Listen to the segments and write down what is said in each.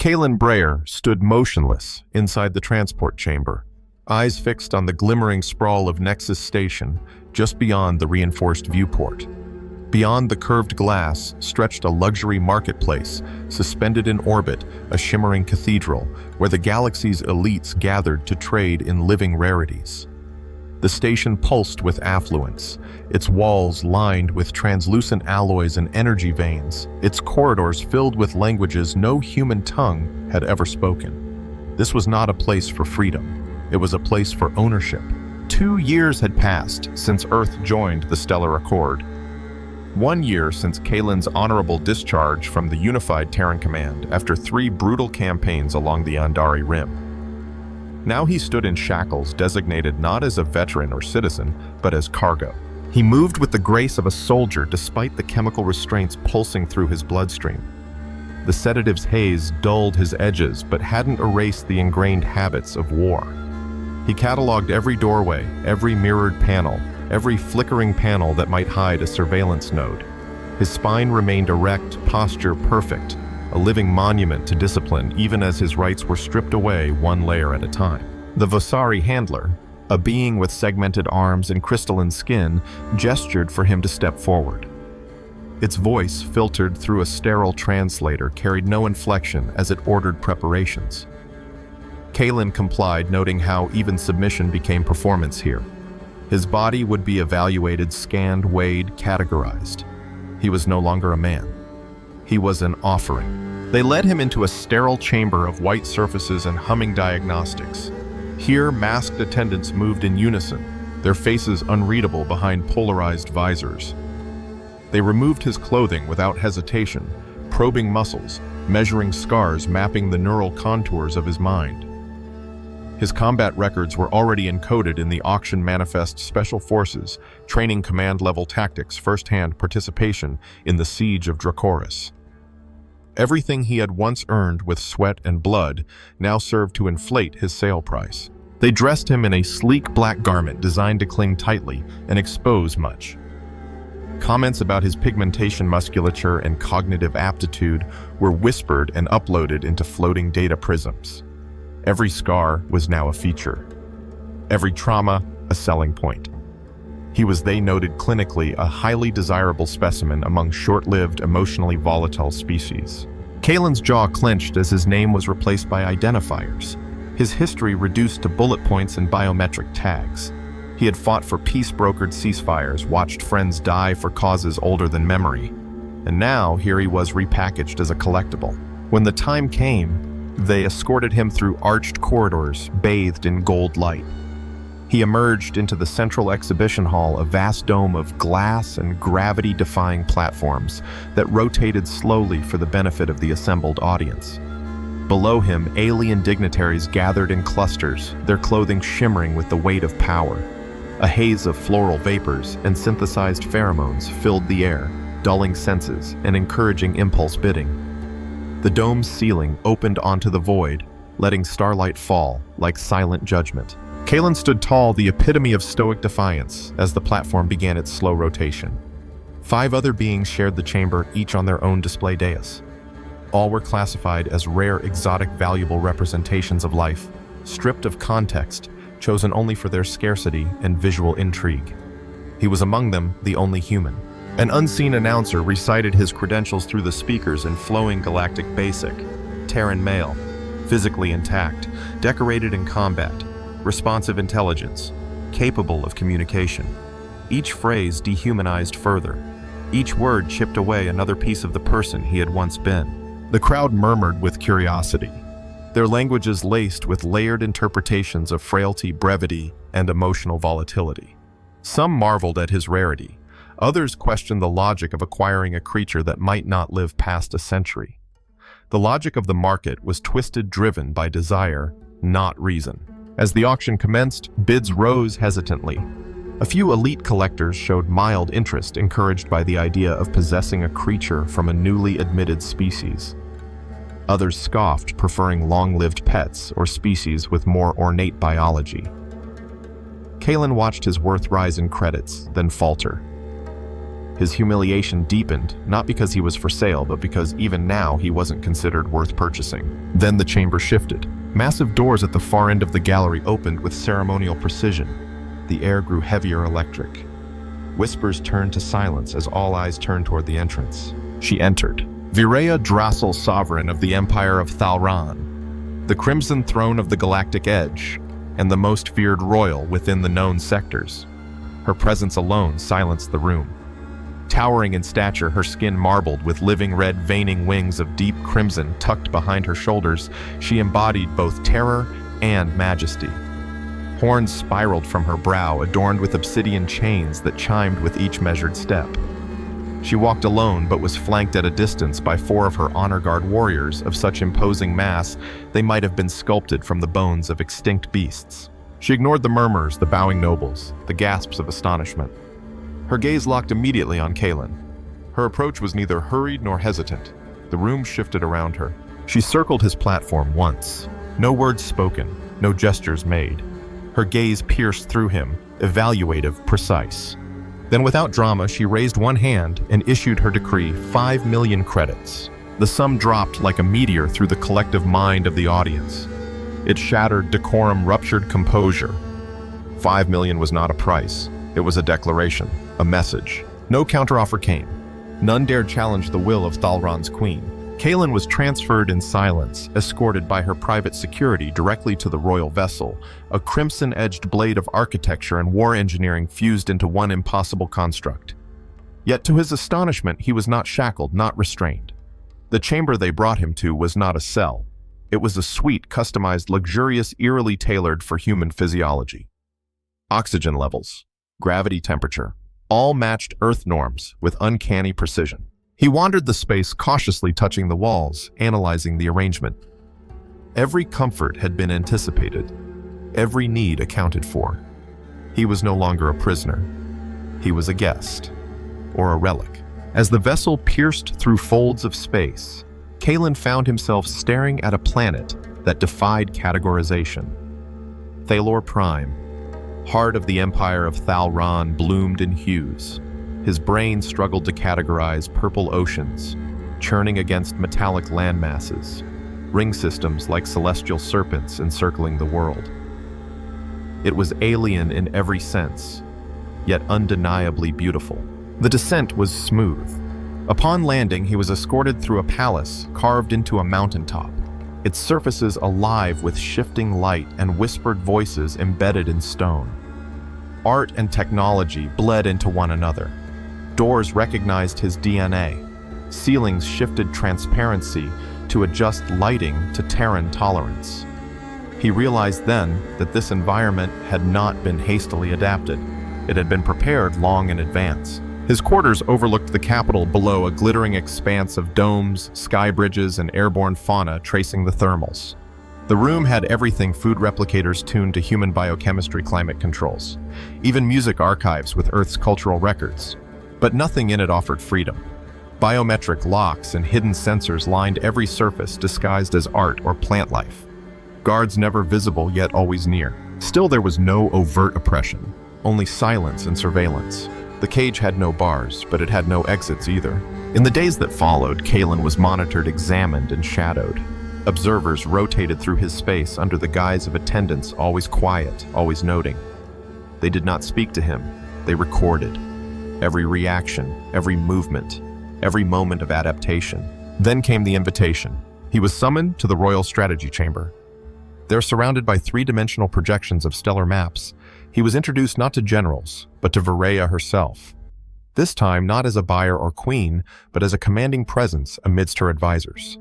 Kalen Breyer stood motionless inside the transport chamber, eyes fixed on the glimmering sprawl of Nexus Station just beyond the reinforced viewport. Beyond the curved glass stretched a luxury marketplace, suspended in orbit, a shimmering cathedral where the galaxy's elites gathered to trade in living rarities. The station pulsed with affluence, its walls lined with translucent alloys and energy veins, its corridors filled with languages no human tongue had ever spoken. This was not a place for freedom. It was a place for ownership. 2 years had passed since Earth joined the Stellar Accord. 1 year since Kalen's honorable discharge from the unified Terran Command after 3 brutal campaigns along the Andari Rim. Now he stood in shackles designated not as a veteran or citizen, but as cargo. He moved with the grace of a soldier despite the chemical restraints pulsing through his bloodstream. The sedative's haze dulled his edges but hadn't erased the ingrained habits of war. He cataloged every doorway, every mirrored panel, every flickering panel that might hide a surveillance node. His spine remained erect, posture perfect, a living monument to discipline even as his rights were stripped away one layer at a time. The Vosari handler, a being with segmented arms and crystalline skin, gestured for him to step forward. Its voice, filtered through a sterile translator, carried no inflection as it ordered preparations. Kalen complied, noting how even submission became performance here. His body would be evaluated, scanned, weighed, categorized. He was no longer a man. He was an offering. They led him into a sterile chamber of white surfaces and humming diagnostics. Here, masked attendants moved in unison, their faces unreadable behind polarized visors. They removed his clothing without hesitation, probing muscles, measuring scars, mapping the neural contours of his mind. His combat records were already encoded in the auction manifest Special Forces, training command-level tactics, first-hand participation in the siege of Dracoris. Everything he had once earned with sweat and blood now served to inflate his sale price. They dressed him in a sleek black garment designed to cling tightly and expose much. Comments about his pigmentation, musculature, and cognitive aptitude were whispered and uploaded into floating data prisms. Every scar was now a feature. Every trauma, a selling point. He was, they noted clinically, a highly desirable specimen among short-lived, emotionally volatile species. Kalen's jaw clenched as his name was replaced by identifiers, his history reduced to bullet points and biometric tags. He had fought for peace-brokered ceasefires, watched friends die for causes older than memory, and now here he was repackaged as a collectible. When the time came, they escorted him through arched corridors, bathed in gold light. He emerged into the central exhibition hall, a vast dome of glass and gravity-defying platforms that rotated slowly for the benefit of the assembled audience. Below him, alien dignitaries gathered in clusters, their clothing shimmering with the weight of power. A haze of floral vapors and synthesized pheromones filled the air, dulling senses and encouraging impulse bidding. The dome's ceiling opened onto the void, letting starlight fall like silent judgment. Kalen stood tall, the epitome of stoic defiance, as the platform began its slow rotation. 5 other beings shared the chamber, each on their own display dais. All were classified as rare, exotic, valuable representations of life, stripped of context, chosen only for their scarcity and visual intrigue. He was among them the only human. An unseen announcer recited his credentials through the speakers in flowing galactic basic. Terran male, physically intact, decorated in combat, responsive intelligence, capable of communication. Each phrase dehumanized further. Each word chipped away another piece of the person he had once been. The crowd murmured with curiosity, their languages laced with layered interpretations of frailty, brevity, and emotional volatility. Some marveled at his rarity. Others questioned the logic of acquiring a creature that might not live past a century. The logic of the market was twisted, driven by desire, not reason. As the auction commenced, bids rose hesitantly. A few elite collectors showed mild interest, encouraged by the idea of possessing a creature from a newly admitted species. Others scoffed, preferring long-lived pets or species with more ornate biology. Kalen watched his worth rise in credits, then falter. His humiliation deepened, not because he was for sale, but because even now he wasn't considered worth purchasing. Then the chamber shifted. Massive doors at the far end of the gallery opened with ceremonial precision. The air grew heavier electric. Whispers turned to silence as all eyes turned toward the entrance. She entered. Virea Drassel, sovereign of the Empire of Thalran, the crimson throne of the galactic edge, and the most feared royal within the known sectors. Her presence alone silenced the room. Towering in stature, her skin marbled with living red veining wings of deep crimson tucked behind her shoulders, she embodied both terror and majesty. Horns spiraled from her brow, adorned with obsidian chains that chimed with each measured step. She walked alone, but was flanked at a distance by 4 of her honor guard warriors of such imposing mass they might have been sculpted from the bones of extinct beasts. She ignored the murmurs, the bowing nobles, the gasps of astonishment. Her gaze locked immediately on Kaelin. Her approach was neither hurried nor hesitant. The room shifted around her. She circled his platform once. No words spoken, no gestures made. Her gaze pierced through him, evaluative, precise. Then without drama, she raised one hand and issued her decree, 5 million credits. The sum dropped like a meteor through the collective mind of the audience. It shattered decorum, ruptured composure. 5 million was not a price. It was a declaration, a message. No counteroffer came. None dared challenge the will of Thalran's queen. Kaelin was transferred in silence, escorted by her private security directly to the royal vessel, a crimson-edged blade of architecture and war engineering fused into one impossible construct. Yet to his astonishment, he was not shackled, not restrained. The chamber they brought him to was not a cell. It was a suite, customized, luxurious, eerily tailored for human physiology. Oxygen levels, gravity temperature, all matched Earth norms with uncanny precision. He wandered the space, cautiously touching the walls, analyzing the arrangement. Every comfort had been anticipated, every need accounted for. He was no longer a prisoner. He was a guest, or a relic. As the vessel pierced through folds of space, Kaelin found himself staring at a planet that defied categorization. Thalor Prime, heart of the Empire of Thalran, bloomed in hues. His brain struggled to categorize purple oceans, churning against metallic landmasses, ring systems like celestial serpents encircling the world. It was alien in every sense, yet undeniably beautiful. The descent was smooth. Upon landing, he was escorted through a palace carved into a mountaintop, its surfaces alive with shifting light and whispered voices embedded in stone. Art and technology bled into one another. Doors recognized his DNA. Ceilings shifted transparency to adjust lighting to Terran tolerance. He realized then that this environment had not been hastily adapted. It had been prepared long in advance. His quarters overlooked the capital, below a glittering expanse of domes, sky bridges, and airborne fauna tracing the thermals. The room had everything: food replicators tuned to human biochemistry, climate controls, even music archives with Earth's cultural records. But nothing in it offered freedom. Biometric locks and hidden sensors lined every surface, disguised as art or plant life. Guards never visible, yet always near. Still, there was no overt oppression, only silence and surveillance. The cage had no bars, but it had no exits either. In the days that followed, Kaelin was monitored, examined, and shadowed. Observers rotated through his space under the guise of attendants, always quiet, always noting. They did not speak to him, they recorded. Every reaction, every movement, every moment of adaptation. Then came the invitation. He was summoned to the Royal Strategy Chamber. There, surrounded by 3-dimensional projections of stellar maps, he was introduced not to generals, but to Virea herself. This time not as a buyer or queen, but as a commanding presence amidst her advisors.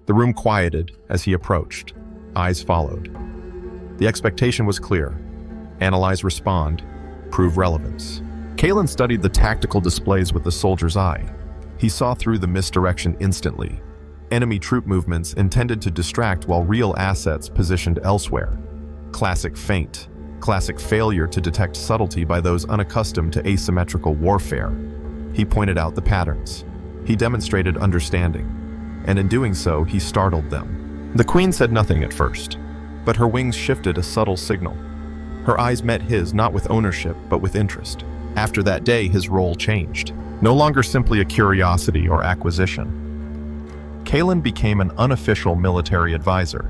The room quieted as he approached. Eyes followed. The expectation was clear. Analyze, respond, prove relevance. Kaelin studied the tactical displays with the soldier's eye. He saw through the misdirection instantly. Enemy troop movements intended to distract while real assets positioned elsewhere. Classic feint. Classic failure to detect subtlety by those unaccustomed to asymmetrical warfare. He pointed out the patterns. He demonstrated understanding. And in doing so, he startled them. The queen said nothing at first, but her wings shifted a subtle signal. Her eyes met his, not with ownership, but with interest. After that day, his role changed. No longer simply a curiosity or acquisition. Kalen became an unofficial military advisor.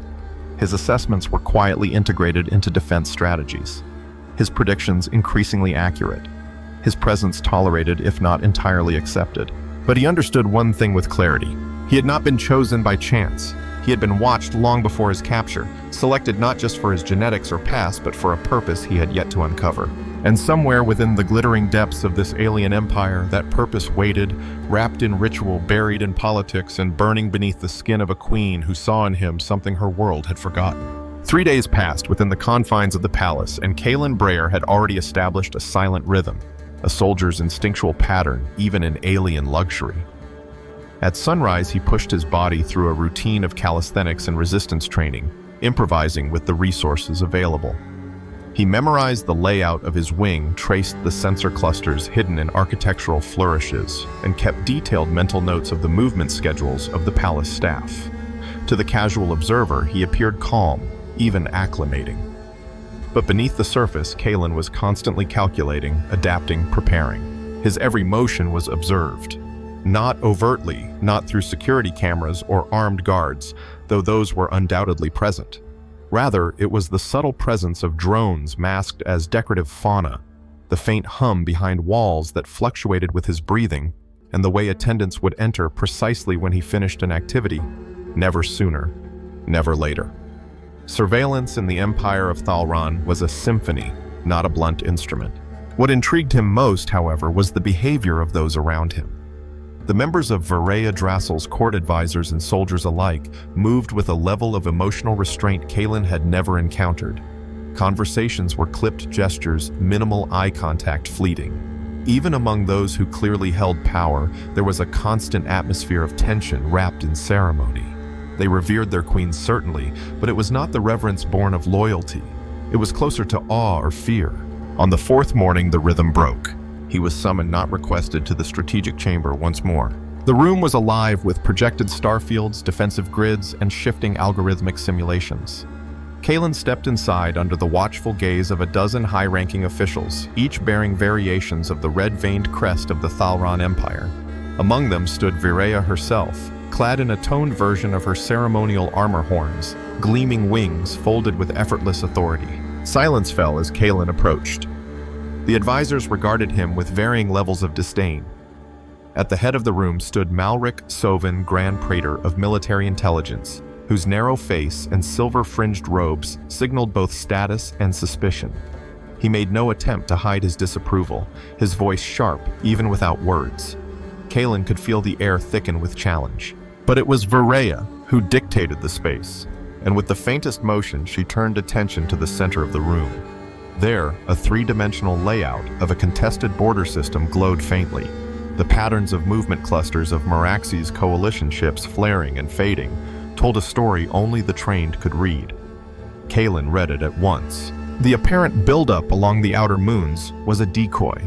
His assessments were quietly integrated into defense strategies. His predictions increasingly accurate. His presence tolerated, if not entirely accepted. But he understood one thing with clarity. He had not been chosen by chance. He had been watched long before his capture, selected not just for his genetics or past, but for a purpose he had yet to uncover. And somewhere within the glittering depths of this alien empire, that purpose waited, wrapped in ritual, buried in politics, and burning beneath the skin of a queen who saw in him something her world had forgotten. 3 days passed within the confines of the palace, and Kalen Breyer had already established a silent rhythm, a soldier's instinctual pattern, even in alien luxury. At sunrise, he pushed his body through a routine of calisthenics and resistance training, improvising with the resources available. He memorized the layout of his wing, traced the sensor clusters hidden in architectural flourishes, and kept detailed mental notes of the movement schedules of the palace staff. To the casual observer, he appeared calm, even acclimating. But beneath the surface, Kalen was constantly calculating, adapting, preparing. His every motion was observed. Not overtly, not through security cameras or armed guards, though those were undoubtedly present. Rather, it was the subtle presence of drones masked as decorative fauna, the faint hum behind walls that fluctuated with his breathing, and the way attendants would enter precisely when he finished an activity, never sooner, never later. Surveillance in the Empire of Thalron was a symphony, not a blunt instrument. What intrigued him most, however, was the behavior of those around him. The members of Varaya Drassel's court advisors and soldiers alike moved with a level of emotional restraint Kalen had never encountered. Conversations were clipped gestures, minimal eye contact fleeting. Even among those who clearly held power, there was a constant atmosphere of tension wrapped in ceremony. They revered their queen certainly, but it was not the reverence born of loyalty. It was closer to awe or fear. On the fourth morning, the rhythm broke. He was summoned, not requested, to the strategic chamber once more. The room was alive with projected starfields, defensive grids, and shifting algorithmic simulations. Kalen stepped inside under the watchful gaze of a dozen high-ranking officials, each bearing variations of the red-veined crest of the Thalron Empire. Among them stood Viraya herself, clad in a toned version of her ceremonial armor horns, gleaming wings folded with effortless authority. Silence fell as Kalen approached. The advisors regarded him with varying levels of disdain. At the head of the room stood Malric Sovin, Grand Praetor of Military Intelligence, whose narrow face and silver-fringed robes signaled both status and suspicion. He made no attempt to hide his disapproval, his voice sharp even without words. Kalen could feel the air thicken with challenge. But it was Viraya who dictated the space, and with the faintest motion she turned attention to the center of the room. There, a three-dimensional layout of a contested border system glowed faintly, the patterns of movement clusters of Meraxi's coalition ships flaring and fading told a story only the trained could read. Kalen read it at once. The apparent buildup along the outer moons was a decoy.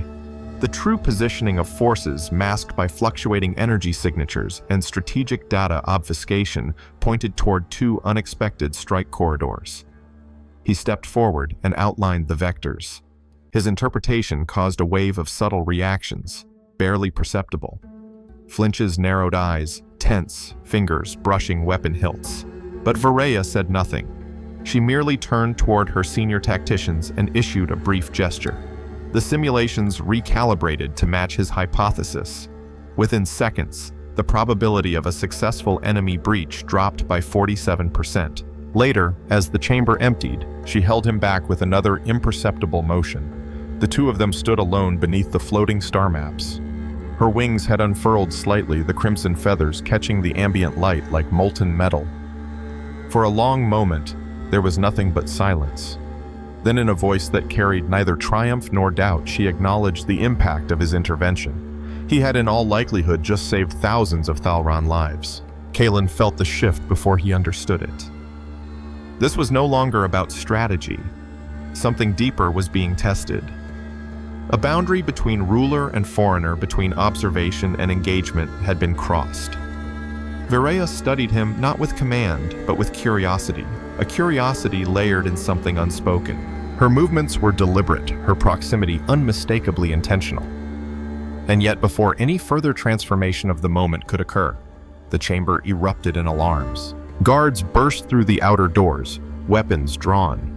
The true positioning of forces masked by fluctuating energy signatures and strategic data obfuscation pointed toward two unexpected strike corridors. He stepped forward and outlined the vectors. His interpretation caused a wave of subtle reactions, barely perceptible. Flinch's narrowed eyes, tense, fingers brushing weapon hilts. But Viraya said nothing. She merely turned toward her senior tacticians and issued a brief gesture. The simulations recalibrated to match his hypothesis. Within seconds, the probability of a successful enemy breach dropped by 47%. Later, as the chamber emptied, she held him back with another imperceptible motion. The two of them stood alone beneath the floating star maps. Her wings had unfurled slightly, the crimson feathers catching the ambient light like molten metal. For a long moment, there was nothing but silence. Then in a voice that carried neither triumph nor doubt, she acknowledged the impact of his intervention. He had in all likelihood just saved thousands of Thalron lives. Kalen felt the shift before he understood it. This was no longer about strategy. Something deeper was being tested. A boundary between ruler and foreigner, between observation and engagement, had been crossed. Viraya studied him not with command, but with curiosity, a curiosity layered in something unspoken. Her movements were deliberate, her proximity unmistakably intentional. And yet, before any further transformation of the moment could occur, the chamber erupted in alarms. Guards burst through the outer doors, weapons drawn.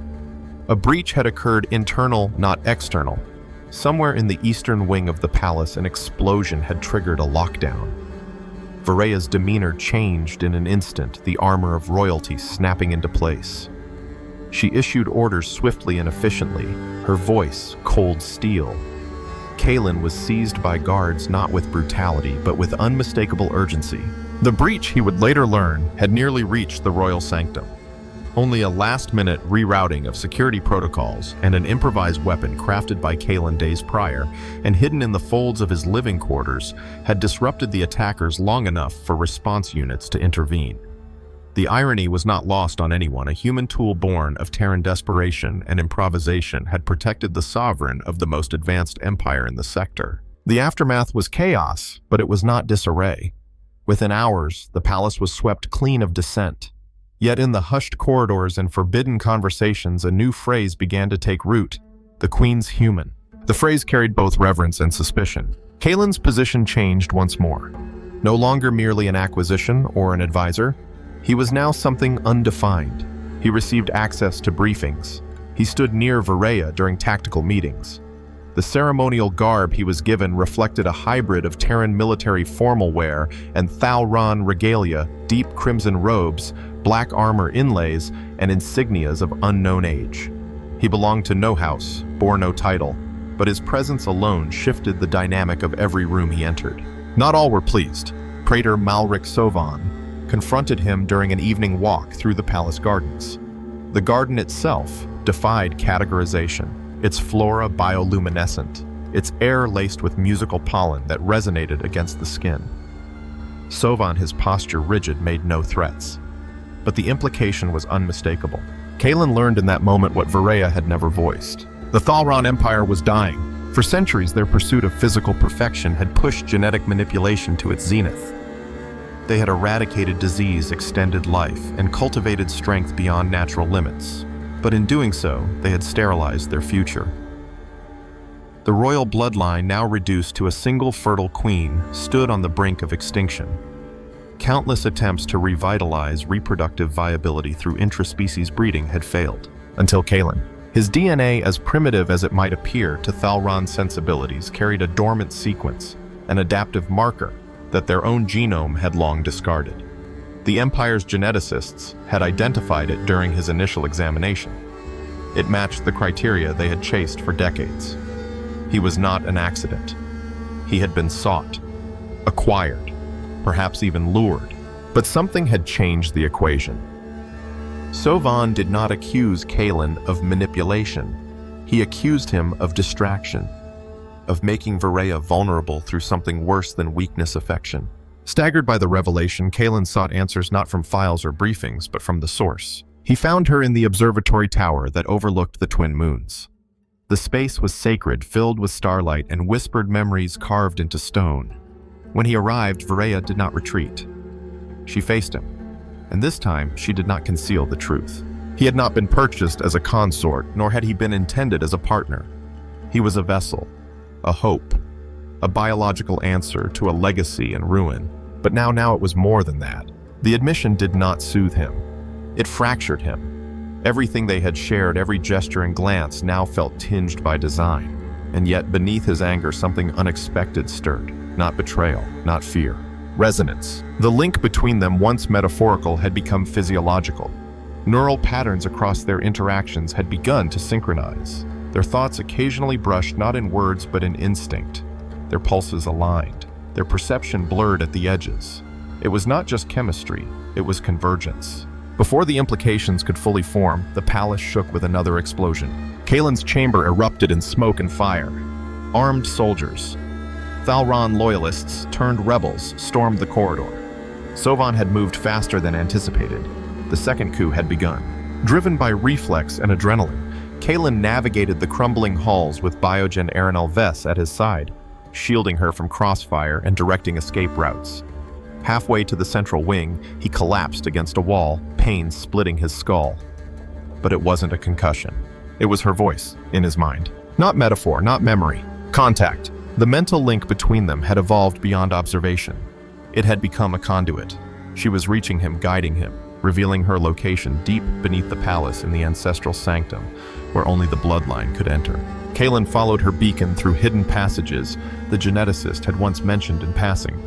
A breach had occurred internal, not external. Somewhere in the eastern wing of the palace, an explosion had triggered a lockdown. Varea's demeanor changed in an instant, the armor of royalty snapping into place. She issued orders swiftly and efficiently, her voice cold steel. Kaelin was seized by guards not with brutality, but with unmistakable urgency. The breach, he would later learn, had nearly reached the royal sanctum. Only a last-minute rerouting of security protocols and an improvised weapon crafted by Kaelin days prior and hidden in the folds of his living quarters had disrupted the attackers long enough for response units to intervene. The irony was not lost on anyone. A human tool born of Terran desperation and improvisation had protected the sovereign of the most advanced empire in the sector. The aftermath was chaos, but it was not disarray. Within hours, the palace was swept clean of dissent. Yet in the hushed corridors and forbidden conversations, a new phrase began to take root: the Queen's human. The phrase carried both reverence and suspicion. Kaelin's position changed once more. No longer merely an acquisition or an advisor, he was now something undefined. He received access to briefings. He stood near Varea during tactical meetings. The ceremonial garb he was given reflected a hybrid of Terran military formal wear and Thalron regalia, deep crimson robes, black armor inlays, and insignias of unknown age. He belonged to no house, bore no title, but his presence alone shifted the dynamic of every room he entered. Not all were pleased. Praetor Malric Sovan confronted him during an evening walk through the palace gardens. The garden itself defied categorization, its flora bioluminescent, its air laced with musical pollen that resonated against the skin. Sovan, his posture rigid, made no threats. But the implication was unmistakable. Kaelin learned in that moment what Varea had never voiced. The Thalron Empire was dying. For centuries, their pursuit of physical perfection had pushed genetic manipulation to its zenith. They had eradicated disease, extended life, and cultivated strength beyond natural limits. But in doing so, they had sterilized their future. The royal bloodline, now reduced to a single fertile queen, stood on the brink of extinction. Countless attempts to revitalize reproductive viability through intraspecies breeding had failed, until Kaelin. His DNA, as primitive as it might appear to Thalron's sensibilities, carried a dormant sequence, an adaptive marker that their own genome had long discarded. The Empire's geneticists had identified it during his initial examination. It matched the criteria they had chased for decades. He was not an accident. He had been sought, acquired, perhaps even lured. But something had changed the equation. Sovan did not accuse Kaelin of manipulation. He accused him of distraction, of making Varea vulnerable through something worse than weakness affection. Staggered by the revelation, Kaelin sought answers not from files or briefings, but from the source. He found her in the observatory tower that overlooked the twin moons. The space was sacred, filled with starlight and whispered memories carved into stone. When he arrived, Varea did not retreat. She faced him, and this time she did not conceal the truth. He had not been purchased as a consort, nor had he been intended as a partner. He was a vessel, a hope, a biological answer to a legacy in ruin. But now it was more than that. The admission did not soothe him. It fractured him. Everything they had shared, every gesture and glance, now felt tinged by design. And yet, beneath his anger, something unexpected stirred. Not betrayal, not fear. Resonance. The link between them, once metaphorical, had become physiological. Neural patterns across their interactions had begun to synchronize. Their thoughts occasionally brushed not in words but in instinct. Their pulses aligned. Their perception blurred at the edges. It was not just chemistry, it was convergence. Before the implications could fully form, the palace shook with another explosion. Kaelin's chamber erupted in smoke and fire. Armed soldiers, Thalron loyalists turned rebels, stormed the corridor. Sovan had moved faster than anticipated. The second coup had begun. Driven by reflex and adrenaline, Kaelin navigated the crumbling halls with Biogen Arenal Vess at his side, shielding her from crossfire and directing escape routes. Halfway to the central wing, he collapsed against a wall, pain splitting his skull. But it wasn't a concussion. It was her voice, in his mind. Not metaphor, not memory. Contact. The mental link between them had evolved beyond observation. It had become a conduit. She was reaching him, guiding him, revealing her location deep beneath the palace in the ancestral sanctum, where only the bloodline could enter. Kaelin followed her beacon through hidden passages the geneticist had once mentioned in passing.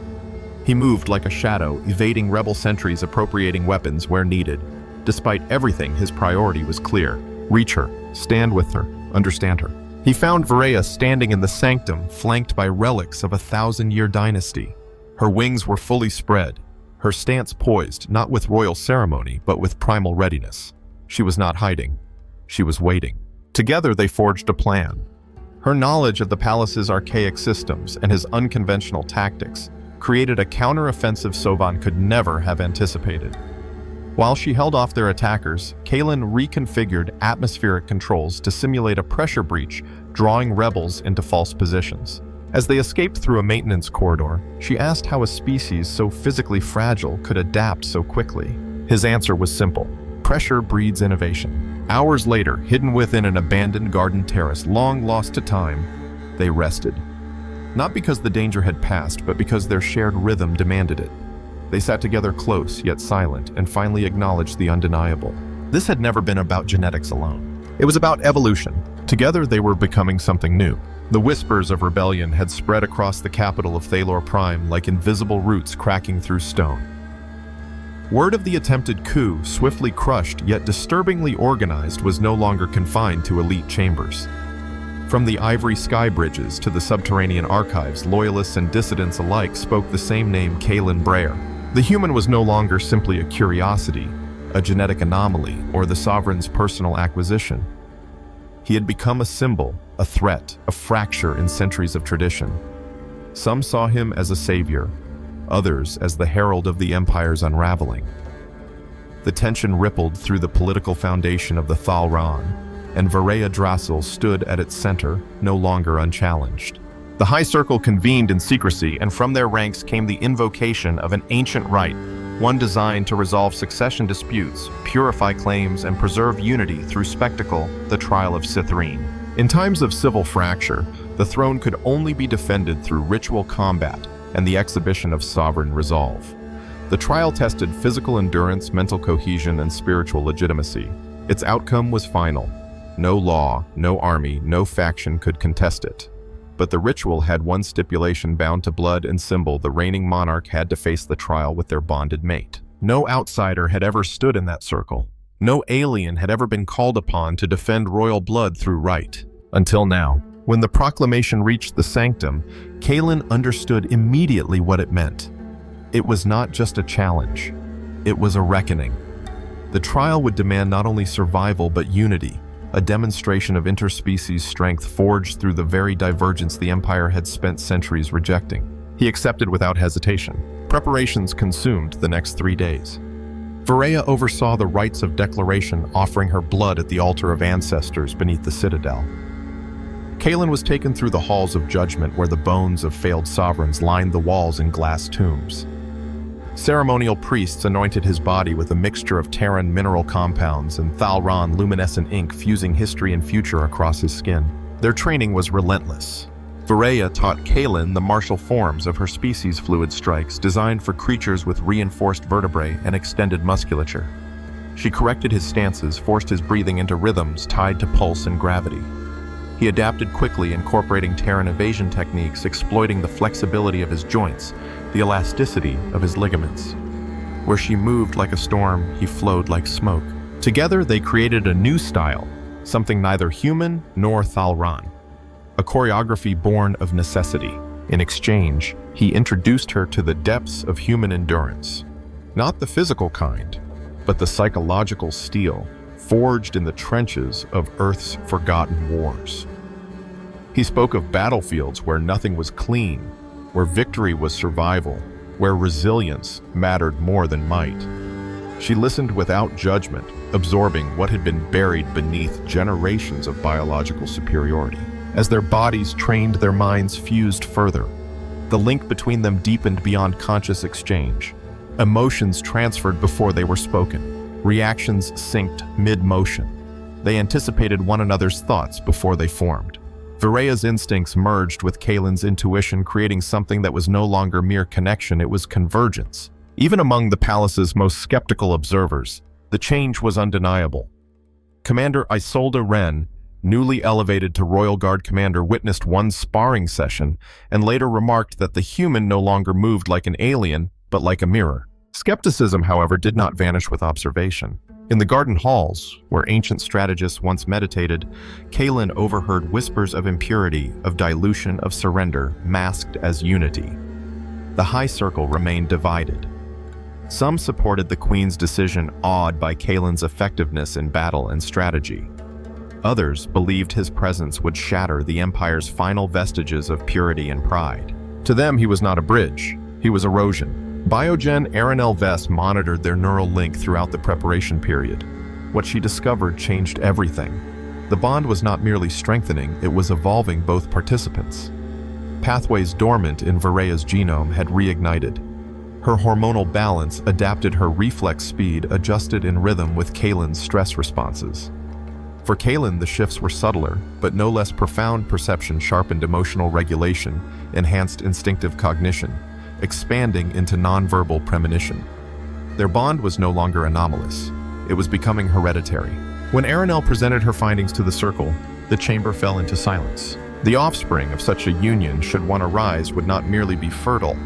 He moved like a shadow, evading rebel sentries, appropriating weapons where needed. Despite everything, his priority was clear. Reach her, stand with her, understand her. He found Varaya standing in the sanctum, flanked by relics of a 1,000-year dynasty. Her wings were fully spread, her stance poised, not with royal ceremony, but with primal readiness. She was not hiding. She was waiting. Together they forged a plan. Her knowledge of the palace's archaic systems and his unconventional tactics created a counter-offensive Sovan could never have anticipated. While she held off their attackers, Kaelin reconfigured atmospheric controls to simulate a pressure breach, drawing rebels into false positions. As they escaped through a maintenance corridor, she asked how a species so physically fragile could adapt so quickly. His answer was simple. Pressure breeds innovation. Hours later, hidden within an abandoned garden terrace, long lost to time, they rested. Not because the danger had passed, but because their shared rhythm demanded it. They sat together close, yet silent, and finally acknowledged the undeniable. This had never been about genetics alone. It was about evolution. Together, they were becoming something new. The whispers of rebellion had spread across the capital of Thalor Prime like invisible roots cracking through stone. Word of the attempted coup, swiftly crushed yet disturbingly organized, was no longer confined to elite chambers. From the ivory sky bridges to the subterranean archives, loyalists and dissidents alike spoke the same name, Kaelin Breyer. The human was no longer simply a curiosity, a genetic anomaly, or the sovereign's personal acquisition. He had become a symbol, a threat, a fracture in centuries of tradition. Some saw him as a savior, others as the herald of the empire's unraveling. The tension rippled through the political foundation of the Thalran, and Varaya Drasil stood at its center, no longer unchallenged. The High Circle convened in secrecy, and from their ranks came the invocation of an ancient rite, one designed to resolve succession disputes, purify claims, and preserve unity through spectacle, the trial of Cithrine. In times of civil fracture, the throne could only be defended through ritual combat and the exhibition of sovereign resolve. The trial tested physical endurance, mental cohesion, and spiritual legitimacy. Its outcome was final. No law, no army, no faction could contest it. But the ritual had one stipulation bound to blood and symbol: the reigning monarch had to face the trial with their bonded mate. No outsider had ever stood in that circle. No alien had ever been called upon to defend royal blood through right. Until now. When the proclamation reached the sanctum, Kaelin understood immediately what it meant. It was not just a challenge. It was a reckoning. The trial would demand not only survival but unity, a demonstration of interspecies strength forged through the very divergence the Empire had spent centuries rejecting. He accepted without hesitation. Preparations consumed the next 3 days. Varaya oversaw the rites of declaration, offering her blood at the altar of ancestors beneath the citadel. Kaelin was taken through the halls of judgment, where the bones of failed sovereigns lined the walls in glass tombs. Ceremonial priests anointed his body with a mixture of Terran mineral compounds and Thalran luminescent ink, fusing history and future across his skin. Their training was relentless. Varaya taught Kaelin the martial forms of her species' fluid strikes, designed for creatures with reinforced vertebrae and extended musculature. She corrected his stances, forced his breathing into rhythms tied to pulse and gravity. He adapted quickly, incorporating Terran evasion techniques, exploiting the flexibility of his joints, the elasticity of his ligaments. Where she moved like a storm, he flowed like smoke. Together, they created a new style, something neither human nor Thalran. A choreography born of necessity. In exchange, he introduced her to the depths of human endurance. Not the physical kind, but the psychological steel, forged in the trenches of Earth's forgotten wars. He spoke of battlefields where nothing was clean, where victory was survival, where resilience mattered more than might. She listened without judgment, absorbing what had been buried beneath generations of biological superiority. As their bodies trained, their minds fused further. The link between them deepened beyond conscious exchange. Emotions transferred before they were spoken. Reactions synced mid-motion. They anticipated one another's thoughts before they formed. Virea's instincts merged with Kalen's intuition, creating something that was no longer mere connection, it was convergence. Even among the palace's most skeptical observers, the change was undeniable. Commander Isolde Wren, newly elevated to Royal Guard commander, witnessed one sparring session and later remarked that the human no longer moved like an alien, but like a mirror. Skepticism, however, did not vanish with observation. In the garden halls, where ancient strategists once meditated, Kalen overheard whispers of impurity, of dilution, of surrender, masked as unity. The high circle remained divided. Some supported the Queen's decision, awed by Kalen's effectiveness in battle and strategy. Others believed his presence would shatter the Empire's final vestiges of purity and pride. To them, he was not a bridge, he was erosion. Biogen Aranel Vess monitored their neural link throughout the preparation period. What she discovered changed everything. The bond was not merely strengthening, it was evolving both participants. Pathways dormant in Virea's genome had reignited. Her hormonal balance adapted, her reflex speed adjusted in rhythm with Kalen's stress responses. For Kalen, the shifts were subtler, but no less profound. Perception sharpened emotional regulation, enhanced instinctive cognition, expanding into nonverbal premonition. Their bond was no longer anomalous. It was becoming hereditary. When Aranel presented her findings to the Circle, the chamber fell into silence. The offspring of such a union, should one arise, would not merely be fertile.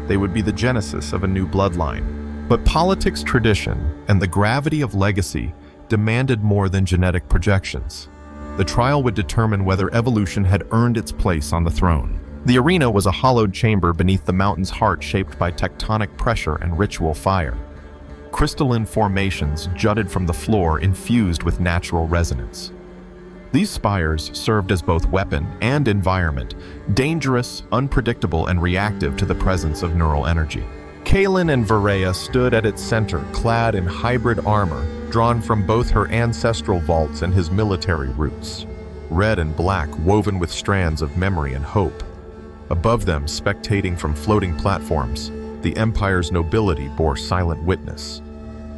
They would be the genesis of a new bloodline. But politics, tradition, and the gravity of legacy demanded more than genetic projections. The trial would determine whether evolution had earned its place on the throne. The arena was a hollowed chamber beneath the mountain's heart, shaped by tectonic pressure and ritual fire. Crystalline formations jutted from the floor, infused with natural resonance. These spires served as both weapon and environment, dangerous, unpredictable, and reactive to the presence of neural energy. Kalen and Virea stood at its center, clad in hybrid armor, drawn from both her ancestral vaults and his military roots. Red and black, woven with strands of memory and hope. Above them, spectating from floating platforms, the Empire's nobility bore silent witness.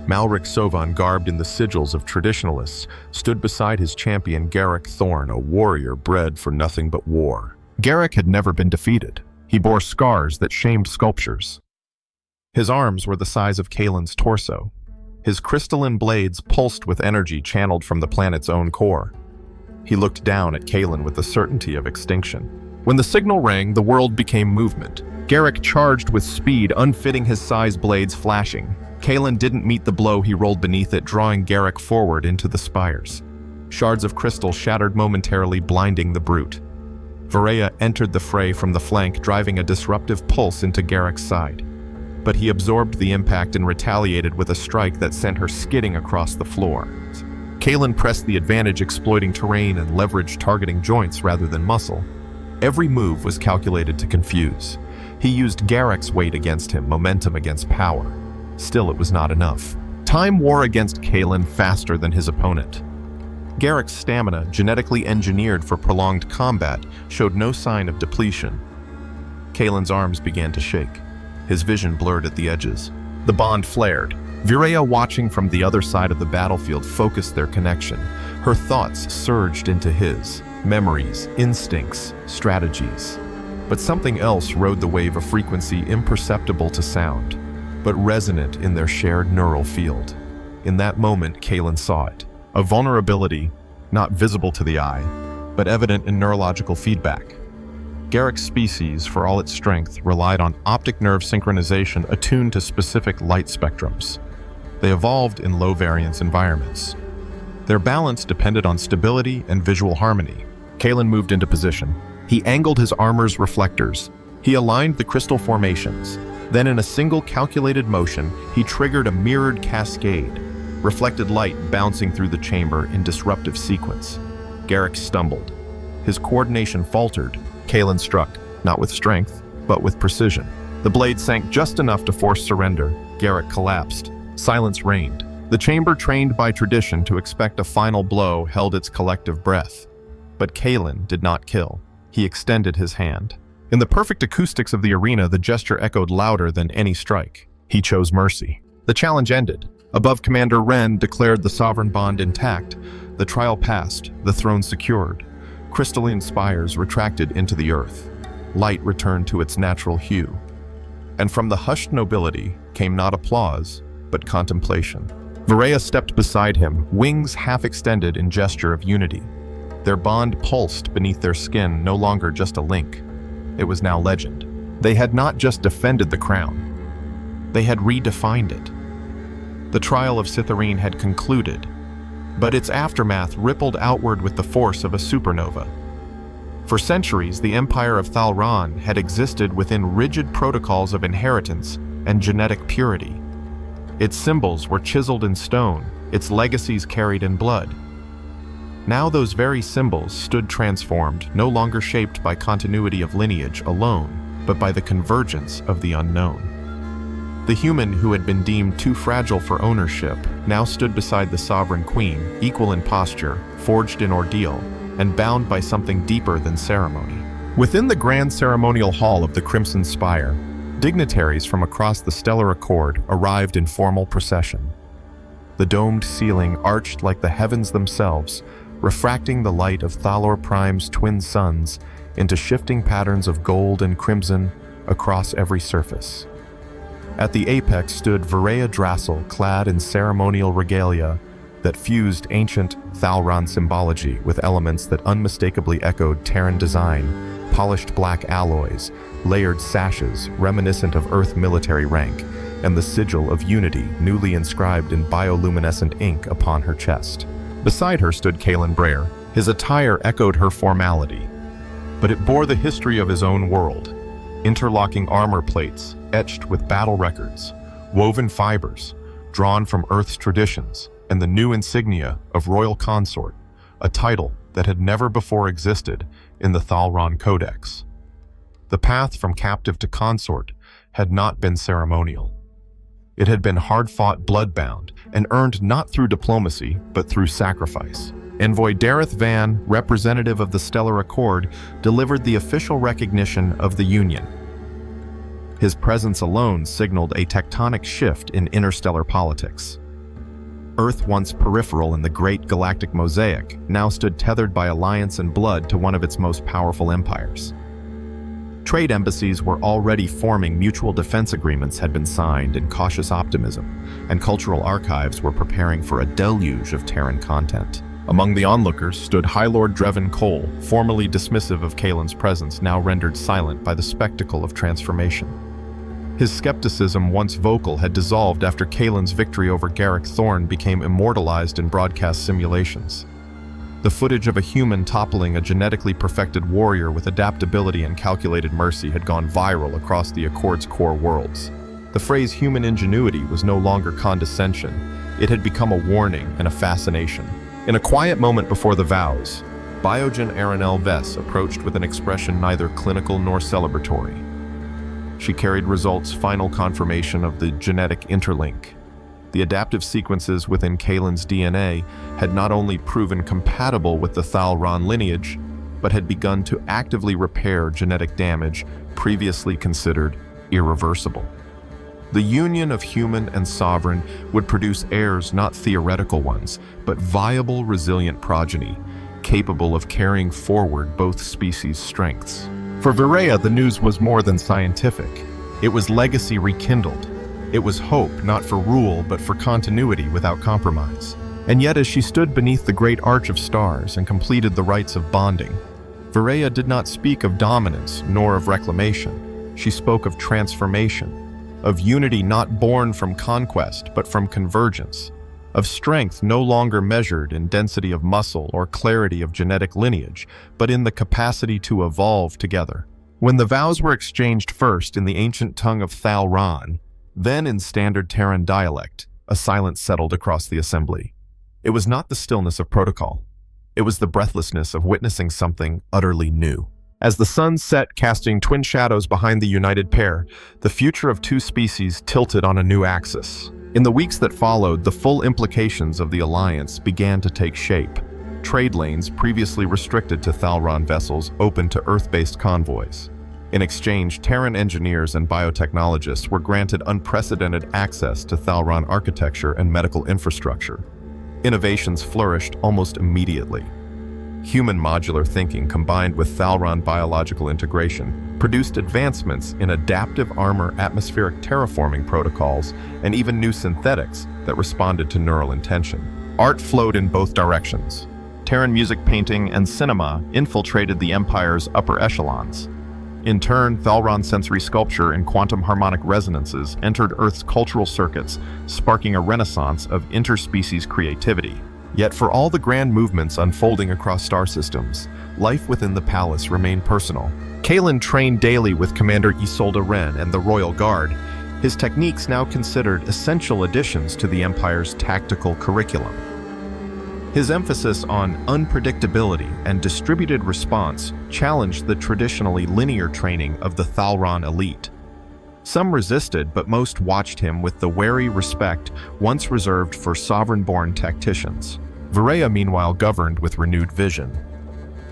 Malric Sovan, garbed in the sigils of traditionalists, stood beside his champion Garrick Thorne, a warrior bred for nothing but war. Garrick had never been defeated. He bore scars that shamed sculptures. His arms were the size of Kalen's torso. His crystalline blades pulsed with energy channeled from the planet's own core. He looked down at Kalen with the certainty of extinction. When the signal rang, the world became movement. Garrick charged with speed, unfitting his size, blades flashing. Kalen didn't meet the blow, he rolled beneath it, drawing Garrick forward into the spires. Shards of crystal shattered momentarily, blinding the brute. Virea entered the fray from the flank, driving a disruptive pulse into Garrick's side. But he absorbed the impact and retaliated with a strike that sent her skidding across the floor. Kalen pressed the advantage, exploiting terrain and leverage, targeting joints rather than muscle. Every move was calculated to confuse. He used Garrick's weight against him, momentum against power. Still, it was not enough. Time wore against Kalen faster than his opponent. Garrick's stamina, genetically engineered for prolonged combat, showed no sign of depletion. Kalen's arms began to shake. His vision blurred at the edges. The bond flared. Virea, watching from the other side of the battlefield, focused their connection. Her thoughts surged into his. Memories, instincts, strategies. But something else rode the wave, a frequency imperceptible to sound, but resonant in their shared neural field. In that moment, Kalen saw it. A vulnerability, not visible to the eye, but evident in neurological feedback. Garrick's species, for all its strength, relied on optic nerve synchronization attuned to specific light spectrums. They evolved in low-variance environments. Their balance depended on stability and visual harmony. Kalen moved into position. He angled his armor's reflectors. He aligned the crystal formations. Then, in a single calculated motion, he triggered a mirrored cascade, reflected light bouncing through the chamber in disruptive sequence. Garrick stumbled. His coordination faltered. Kalen struck, not with strength, but with precision. The blade sank just enough to force surrender. Garrick collapsed. Silence reigned. The chamber, trained by tradition to expect a final blow, held its collective breath. But Kalen did not kill. He extended his hand. In the perfect acoustics of the arena, the gesture echoed louder than any strike. He chose mercy. The challenge ended. Above, Commander Wren declared the sovereign bond intact, The trial passed, the throne secured. Crystalline spires retracted into the earth. Light returned to its natural hue. And from the hushed nobility came not applause, but contemplation. Varaya stepped beside him, wings half extended in gesture of unity. Their bond pulsed beneath their skin, no longer just a link. It was now legend. They had not just defended the crown. They had redefined it. The trial of Cytharine had concluded, but its aftermath rippled outward with the force of a supernova. For centuries, the empire of Thalran had existed within rigid protocols of inheritance and genetic purity. Its symbols were chiseled in stone, its legacies carried in blood. Now those very symbols stood transformed, no longer shaped by continuity of lineage alone, but by the convergence of the unknown. The human who had been deemed too fragile for ownership now stood beside the sovereign queen, equal in posture, forged in ordeal, and bound by something deeper than ceremony. Within the grand ceremonial hall of the Crimson Spire, dignitaries from across the stellar accord arrived in formal procession. The domed ceiling arched like the heavens themselves, refracting the light of Thalor Prime's twin suns into shifting patterns of gold and crimson across every surface. At the apex stood Varaya Drassel, clad in ceremonial regalia that fused ancient Thalran symbology with elements that unmistakably echoed Terran design, polished black alloys, layered sashes reminiscent of Earth military rank, and the sigil of unity newly inscribed in bioluminescent ink upon her chest. Beside her stood Kalen Breyer. His attire echoed her formality, but it bore the history of his own world. Interlocking armor plates, etched with battle records, woven fibers, drawn from Earth's traditions, and the new insignia of Royal Consort, a title that had never before existed in the Thalran Codex. The path from captive to consort had not been ceremonial. It had been hard-fought, blood-bound, and earned not through diplomacy, but through sacrifice. Envoy Dareth Van, representative of the Stellar Accord, delivered the official recognition of the Union. His presence alone signaled a tectonic shift in interstellar politics. Earth, once peripheral in the great galactic mosaic, now stood tethered by alliance and blood to one of its most powerful empires. Trade embassies were already forming, mutual defense agreements had been signed in cautious optimism, and cultural archives were preparing for a deluge of Terran content. Among the onlookers stood High Lord Drevin Cole, formerly dismissive of Kalen's presence, now rendered silent by the spectacle of transformation. His skepticism, once vocal, had dissolved after Kalen's victory over Garrick Thorne became immortalized in broadcast simulations. The footage of a human toppling a genetically perfected warrior with adaptability and calculated mercy had gone viral across the Accord's core worlds. The phrase human ingenuity was no longer condescension. It had become a warning and a fascination. In a quiet moment before the vows, Biogen Aranel Vess approached with an expression neither clinical nor celebratory. She carried results final confirmation of the genetic interlink. The adaptive sequences within Kalen's DNA had not only proven compatible with the Thalran lineage, but had begun to actively repair genetic damage previously considered irreversible. The union of human and sovereign would produce heirs not theoretical ones, but viable, resilient progeny, capable of carrying forward both species' strengths. For Varaya, the news was more than scientific. It was legacy rekindled. It was hope, not for rule, but for continuity without compromise. And yet, as she stood beneath the great arch of stars and completed the rites of bonding, Varaya did not speak of dominance nor of reclamation. She spoke of transformation, of unity not born from conquest, but from convergence, of strength no longer measured in density of muscle or clarity of genetic lineage, but in the capacity to evolve together. When the vows were exchanged first in the ancient tongue of Thalran, then in standard Terran dialect, a silence settled across the assembly. It was not the stillness of protocol. It was the breathlessness of witnessing something utterly new. As the sun set, casting twin shadows behind the united pair, the future of two species tilted on a new axis. In the weeks that followed, the full implications of the alliance began to take shape. Trade lanes previously restricted to Thalran vessels opened to Earth-based convoys. In exchange, Terran engineers and biotechnologists were granted unprecedented access to Thalran architecture and medical infrastructure. Innovations flourished almost immediately. Human modular thinking combined with Thalron biological integration produced advancements in adaptive armor atmospheric terraforming protocols and even new synthetics that responded to neural intention. Art flowed in both directions. Terran music, painting, and cinema infiltrated the Empire's upper echelons. In turn, Thalron sensory sculpture and quantum harmonic resonances entered Earth's cultural circuits, sparking a renaissance of interspecies creativity. Yet for all the grand movements unfolding across star systems, life within the palace remained personal. Kalen trained daily with Commander Isolde Wren and the Royal Guard, his techniques now considered essential additions to the Empire's tactical curriculum. His emphasis on unpredictability and distributed response challenged the traditionally linear training of the Thalron elite. Some resisted, but most watched him with the wary respect once reserved for sovereign-born tacticians. Varaya, meanwhile, governed with renewed vision.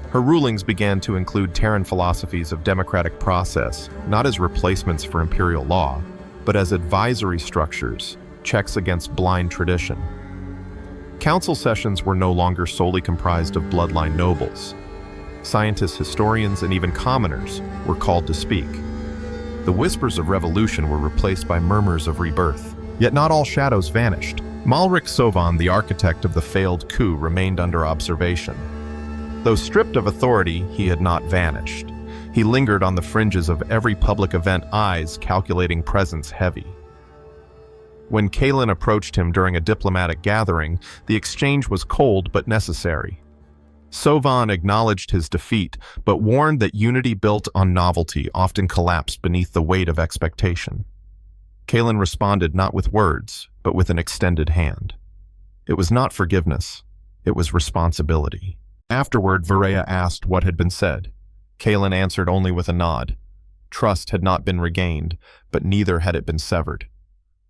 Her rulings began to include Terran philosophies of democratic process, not as replacements for imperial law, but as advisory structures, checks against blind tradition. Council sessions were no longer solely comprised of bloodline nobles. Scientists, historians, and even commoners were called to speak. The whispers of revolution were replaced by murmurs of rebirth. Yet not all shadows vanished. Malrik Sovan, the architect of the failed coup, remained under observation. Though stripped of authority, he had not vanished. He lingered on the fringes of every public event, eyes calculating presence heavy. When Kalen approached him during a diplomatic gathering, the exchange was cold but necessary. Sovan acknowledged his defeat, but warned that unity built on novelty often collapsed beneath the weight of expectation. Kalen responded not with words, but with an extended hand. It was not forgiveness, it was responsibility. Afterward, Varaya asked what had been said. Kalen answered only with a nod. Trust had not been regained, but neither had it been severed.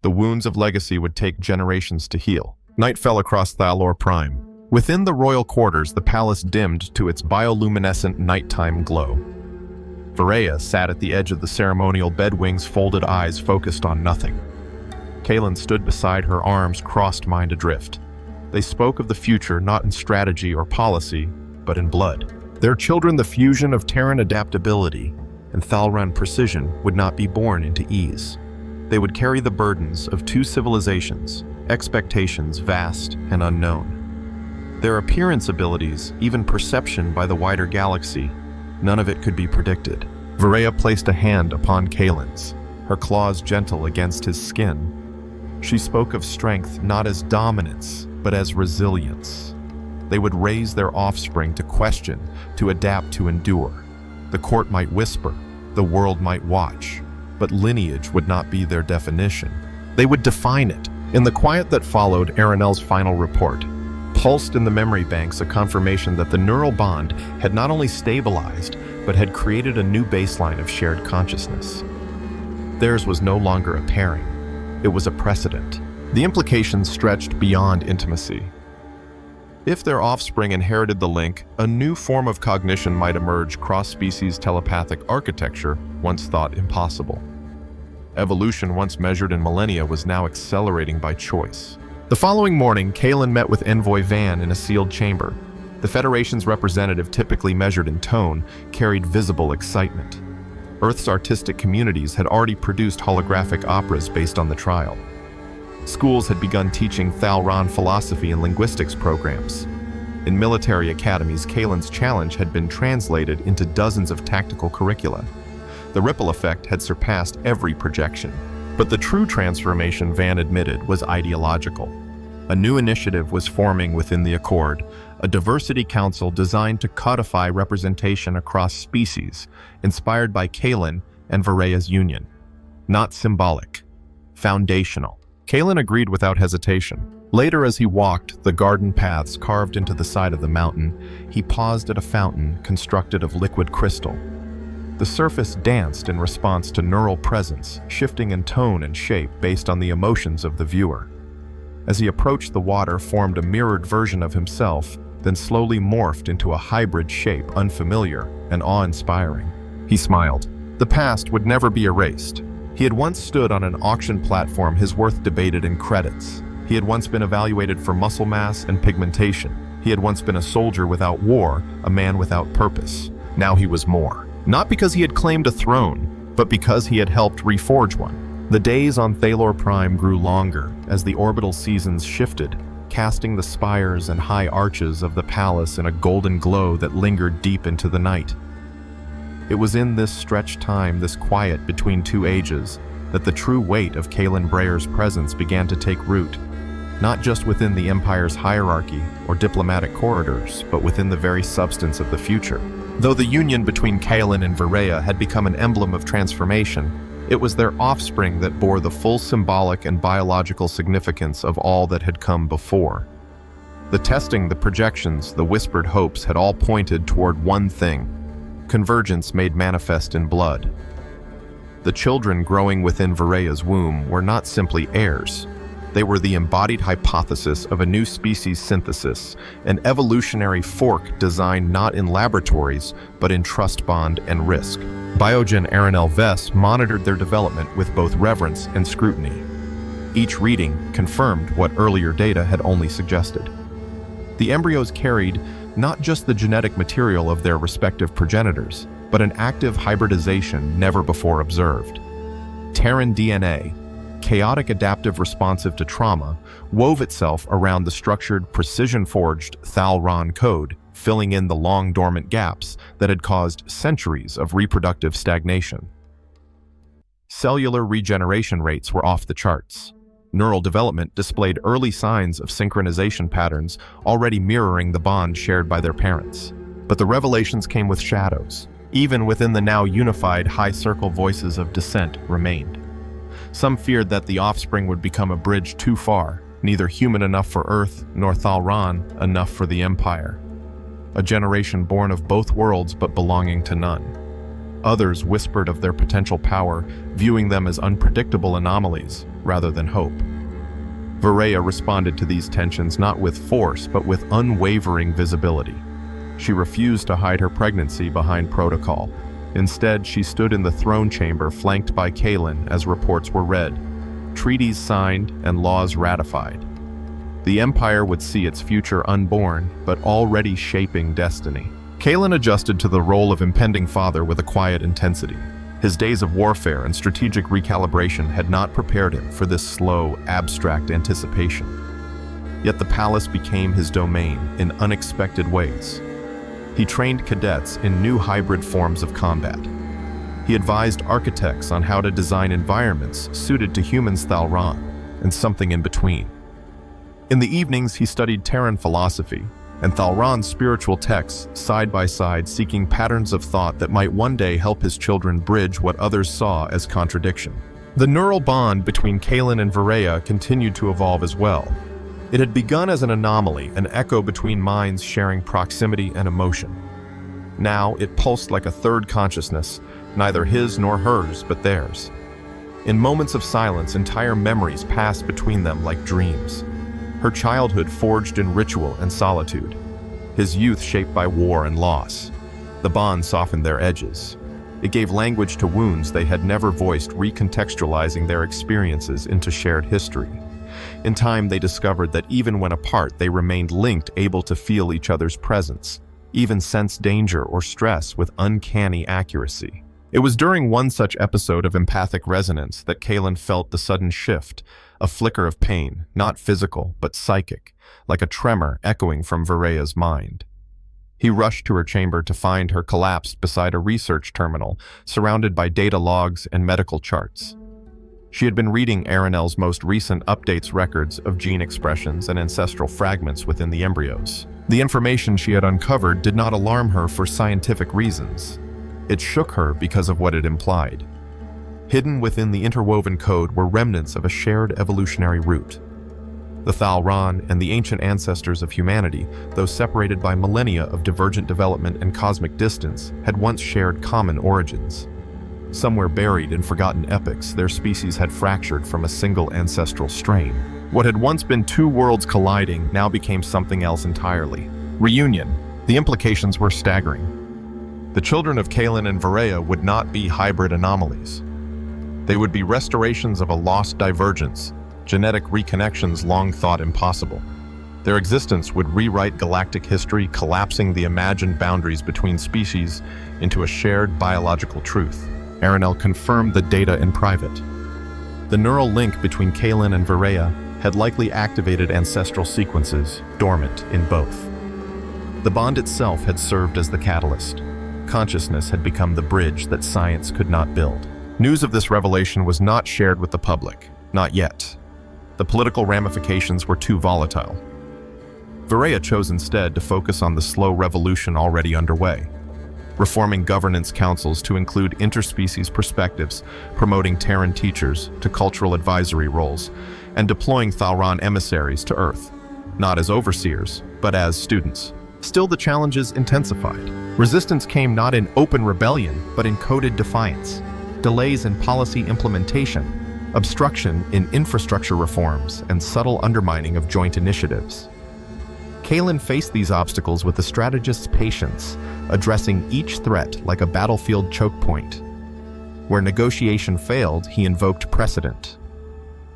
The wounds of legacy would take generations to heal. Night fell across Thalor Prime. Within the royal quarters, the palace dimmed to its bioluminescent nighttime glow. Varaya sat at the edge of the ceremonial bed, wings folded, eyes focused on nothing. Kalen stood beside her, arms crossed, mind adrift. They spoke of the future not in strategy or policy, but in blood. Their children, the fusion of Terran adaptability and Thalron precision, would not be born into ease. They would carry the burdens of two civilizations, expectations vast and unknown. Their appearance abilities, even perception by the wider galaxy, none of it could be predicted. Varaya placed a hand upon Kalen's, her claws gentle against his skin. She spoke of strength not as dominance, but as resilience. They would raise their offspring to question, to adapt, to endure. The court might whisper, the world might watch, but lineage would not be their definition. They would define it. In the quiet that followed Aranel's final report, pulsed in the memory banks a confirmation that the neural bond had not only stabilized, but had created a new baseline of shared consciousness. Theirs was no longer a pairing. It was a precedent. The implications stretched beyond intimacy. If their offspring inherited the link, a new form of cognition might emerge, cross-species telepathic architecture once thought impossible. Evolution, once measured in millennia, was now accelerating by choice. The following morning, Kalen met with Envoy Van in a sealed chamber. The Federation's representative, typically measured in tone, carried visible excitement. Earth's artistic communities had already produced holographic operas based on the trial. Schools had begun teaching Thalron philosophy and linguistics programs. In military academies, Kalen's challenge had been translated into dozens of tactical curricula. The ripple effect had surpassed every projection. But the true transformation, Van admitted, was ideological. A new initiative was forming within the Accord, a diversity council designed to codify representation across species, inspired by Kalen and Varaya's union. Not symbolic, foundational. Kalen agreed without hesitation. Later, as he walked the garden paths carved into the side of the mountain, he paused at a fountain constructed of liquid crystal. The surface danced in response to neural presence, shifting in tone and shape based on the emotions of the viewer. As he approached, the water formed a mirrored version of himself, then slowly morphed into a hybrid shape unfamiliar and awe-inspiring. He smiled. The past would never be erased. He had once stood on an auction platform, his worth debated in credits. He had once been evaluated for muscle mass and pigmentation. He had once been a soldier without war, a man without purpose. Now he was more. Not because he had claimed a throne, but because he had helped reforge one. The days on Thalor Prime grew longer as the orbital seasons shifted, casting the spires and high arches of the palace in a golden glow that lingered deep into the night. It was in this stretched time, this quiet between two ages, that the true weight of Kaelin Breyer's presence began to take root, not just within the Empire's hierarchy or diplomatic corridors, but within the very substance of the future. Though the union between Kaelin and Vareya had become an emblem of transformation, it was their offspring that bore the full symbolic and biological significance of all that had come before. The testing, the projections, the whispered hopes had all pointed toward one thing: convergence made manifest in blood. The children growing within Vareya's womb were not simply heirs. They were the embodied hypothesis of a new species synthesis, an evolutionary fork designed not in laboratories, but in trust bond and risk. Biogen Aranel Vess monitored their development with both reverence and scrutiny. Each reading confirmed what earlier data had only suggested. The embryos carried not just the genetic material of their respective progenitors, but an active hybridization never before observed. Terran DNA, chaotic adaptive responsive to trauma, wove itself around the structured, precision-forged Thalron code, filling in the long dormant gaps that had caused centuries of reproductive stagnation. Cellular regeneration rates were off the charts. Neural development displayed early signs of synchronization patterns already mirroring the bond shared by their parents. But the revelations came with shadows. Even within the now unified high circle, voices of dissent remained. Some feared that the offspring would become a bridge too far, neither human enough for Earth nor Thalron enough for the Empire. A generation born of both worlds but belonging to none. Others whispered of their potential power, viewing them as unpredictable anomalies rather than hope. Vareya responded to these tensions not with force but with unwavering visibility. She refused to hide her pregnancy behind protocol. Instead, she stood in the throne chamber flanked by Kaelin as reports were read, treaties signed and laws ratified. The Empire would see its future unborn, but already shaping destiny. Kaelin adjusted to the role of impending father with a quiet intensity. His days of warfare and strategic recalibration had not prepared him for this slow, abstract anticipation. Yet the palace became his domain in unexpected ways. He trained cadets in new hybrid forms of combat. He advised architects on how to design environments suited to humans Thalron, and something in between. In the evenings, he studied Terran philosophy and Thalron's spiritual texts side by side, seeking patterns of thought that might one day help his children bridge what others saw as contradiction. The neural bond between Kaelin and Vareya continued to evolve as well. It had begun as an anomaly, an echo between minds sharing proximity and emotion. Now it pulsed like a third consciousness, neither his nor hers, but theirs. In moments of silence, entire memories passed between them like dreams. Her childhood forged in ritual and solitude. His youth shaped by war and loss. The bond softened their edges. It gave language to wounds they had never voiced, recontextualizing their experiences into shared history. In time, they discovered that even when apart, they remained linked, able to feel each other's presence, even sense danger or stress with uncanny accuracy. It was during one such episode of empathic resonance that Kaelin felt the sudden shift, a flicker of pain, not physical, but psychic, like a tremor echoing from Vareya's mind. He rushed to her chamber to find her collapsed beside a research terminal, surrounded by data logs and medical charts. She had been reading Aranel's most recent updates, records of gene expressions and ancestral fragments within the embryos. The information she had uncovered did not alarm her for scientific reasons. It shook her because of what it implied. Hidden within the interwoven code were remnants of a shared evolutionary root. The Thalron and the ancient ancestors of humanity, though separated by millennia of divergent development and cosmic distance, had once shared common origins. Somewhere buried in forgotten epochs, their species had fractured from a single ancestral strain. What had once been two worlds colliding now became something else entirely. Reunion. The implications were staggering. The children of Kaelin and Vareya would not be hybrid anomalies. They would be restorations of a lost divergence, genetic reconnections long thought impossible. Their existence would rewrite galactic history, collapsing the imagined boundaries between species into a shared biological truth. Aranel confirmed the data in private. The neural link between Kalen and Vareya had likely activated ancestral sequences dormant in both. The bond itself had served as the catalyst. Consciousness had become the bridge that science could not build. News of this revelation was not shared with the public, not yet. The political ramifications were too volatile. Vareya chose instead to focus on the slow revolution already underway, reforming governance councils to include interspecies perspectives, promoting Terran teachers to cultural advisory roles, and deploying Thalron emissaries to Earth, not as overseers, but as students. Still, the challenges intensified. Resistance came not in open rebellion, but in coded defiance. Delays in policy implementation, obstruction in infrastructure reforms, and subtle undermining of joint initiatives. Kalen faced these obstacles with the strategist's patience, addressing each threat like a battlefield choke point. Where negotiation failed, he invoked precedent.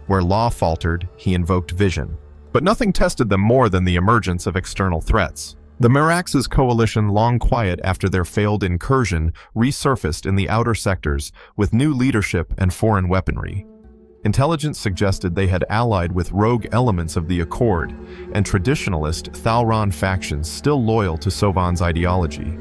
Where law faltered, he invoked vision. But nothing tested them more than the emergence of external threats. The Merax's coalition, long quiet after their failed incursion, resurfaced in the outer sectors with new leadership and foreign weaponry. Intelligence suggested they had allied with rogue elements of the Accord and traditionalist Thalron factions still loyal to Sovan's ideology.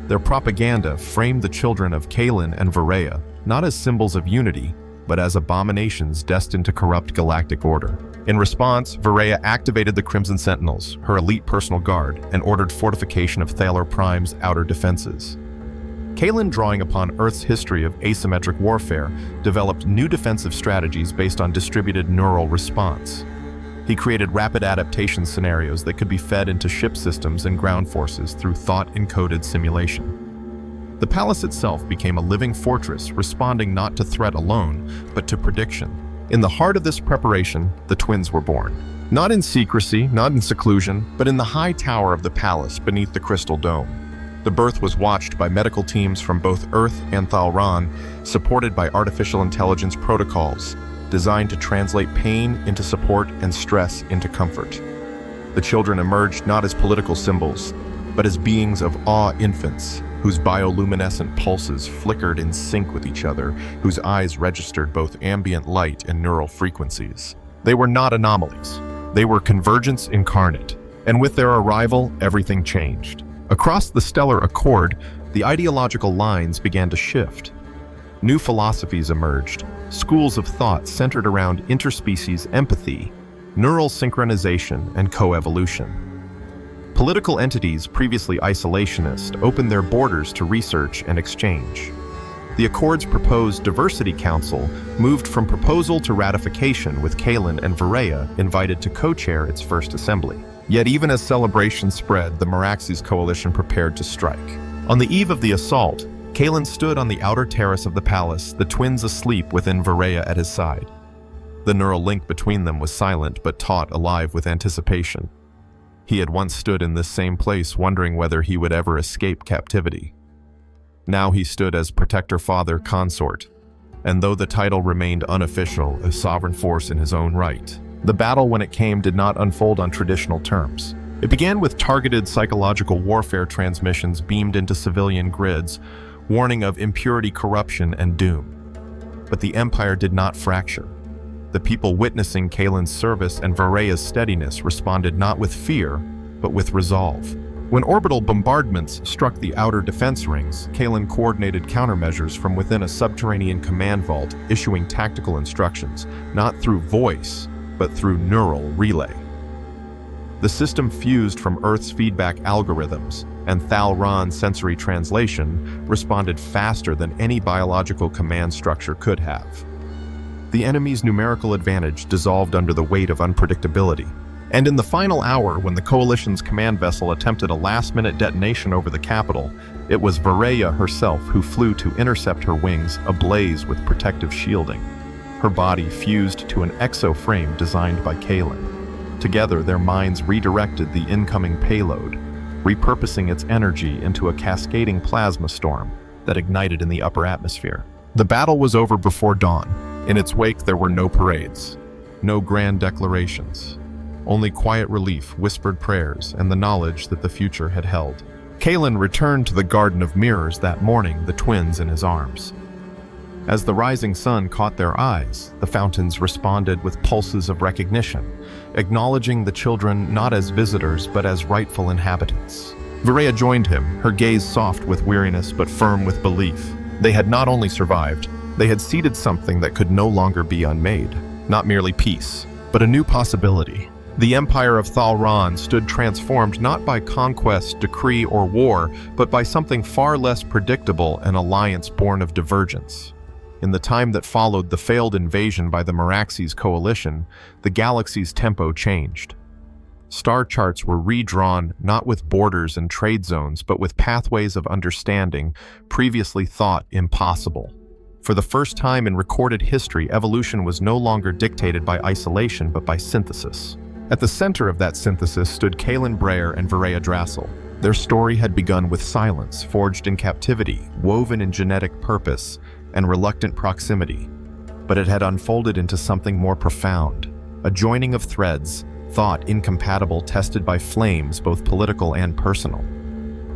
Their propaganda framed the children of Kalen and Vareya not as symbols of unity, but as abominations destined to corrupt galactic order. In response, Vareya activated the Crimson Sentinels, her elite personal guard, and ordered fortification of Thaler Prime's outer defenses. Kalen, drawing upon Earth's history of asymmetric warfare, developed new defensive strategies based on distributed neural response. He created rapid adaptation scenarios that could be fed into ship systems and ground forces through thought-encoded simulation. The palace itself became a living fortress, responding not to threat alone, but to prediction. In the heart of this preparation, the twins were born. Not in secrecy, not in seclusion, but in the high tower of the palace beneath the crystal dome. The birth was watched by medical teams from both Earth and Thalron, supported by artificial intelligence protocols designed to translate pain into support and stress into comfort. The children emerged not as political symbols, but as beings of awe infants, whose bioluminescent pulses flickered in sync with each other, whose eyes registered both ambient light and neural frequencies. They were not anomalies. They were convergence incarnate, and with their arrival, everything changed. Across the stellar accord, the ideological lines began to shift. New philosophies emerged, schools of thought centered around interspecies empathy, neural synchronization, and coevolution. Political entities, previously isolationist, opened their borders to research and exchange. The Accord's proposed Diversity Council moved from proposal to ratification, with Kalen and Vareya invited to co-chair its first assembly. Yet even as celebrations spread, the Merax's coalition prepared to strike. On the eve of the assault, Kalen stood on the outer terrace of the palace, the twins asleep within Vareya at his side. The neural link between them was silent but taut, alive with anticipation. He had once stood in this same place, wondering whether he would ever escape captivity. Now he stood as protector, father, consort, and though the title remained unofficial, a sovereign force in his own right. The battle, when it came, did not unfold on traditional terms. It began with targeted psychological warfare transmissions beamed into civilian grids, warning of impurity, corruption, and doom. But the Empire did not fracture. The people witnessing Kalen's service and Vareya's steadiness responded not with fear, but with resolve. When orbital bombardments struck the outer defense rings, Kalen coordinated countermeasures from within a subterranean command vault, issuing tactical instructions, not through voice, but through neural relay. The system fused from Earth's feedback algorithms, and Thalron's sensory translation responded faster than any biological command structure could have. The enemy's numerical advantage dissolved under the weight of unpredictability. And in the final hour, when the Coalition's command vessel attempted a last-minute detonation over the capital, it was Vareya herself who flew to intercept, her wings ablaze with protective shielding. Her body fused to an exo-frame designed by Kalen. Together, their minds redirected the incoming payload, repurposing its energy into a cascading plasma storm that ignited in the upper atmosphere. The battle was over before dawn. In its wake, there were no parades. No grand declarations. Only quiet relief, whispered prayers, and the knowledge that the future had held. Kalen returned to the Garden of Mirrors that morning, the twins in his arms. As the rising sun caught their eyes, the fountains responded with pulses of recognition, acknowledging the children not as visitors but as rightful inhabitants. Varaya joined him, her gaze soft with weariness but firm with belief. They had not only survived, they had seeded something that could no longer be unmade. Not merely peace, but a new possibility. The empire of Thalran stood transformed not by conquest, decree, or war, but by something far less predictable, an alliance born of divergence. In the time that followed the failed invasion by the Meraxes coalition, the galaxy's tempo changed. Star charts were redrawn not with borders and trade zones, but with pathways of understanding previously thought impossible. For the first time in recorded history, evolution was no longer dictated by isolation, but by synthesis. At the center of that synthesis stood Kalen Breyer and Varaya Drassel. Their story had begun with silence, forged in captivity, woven in genetic purpose, and reluctant proximity. But it had unfolded into something more profound, a joining of threads, thought incompatible, tested by flames, both political and personal.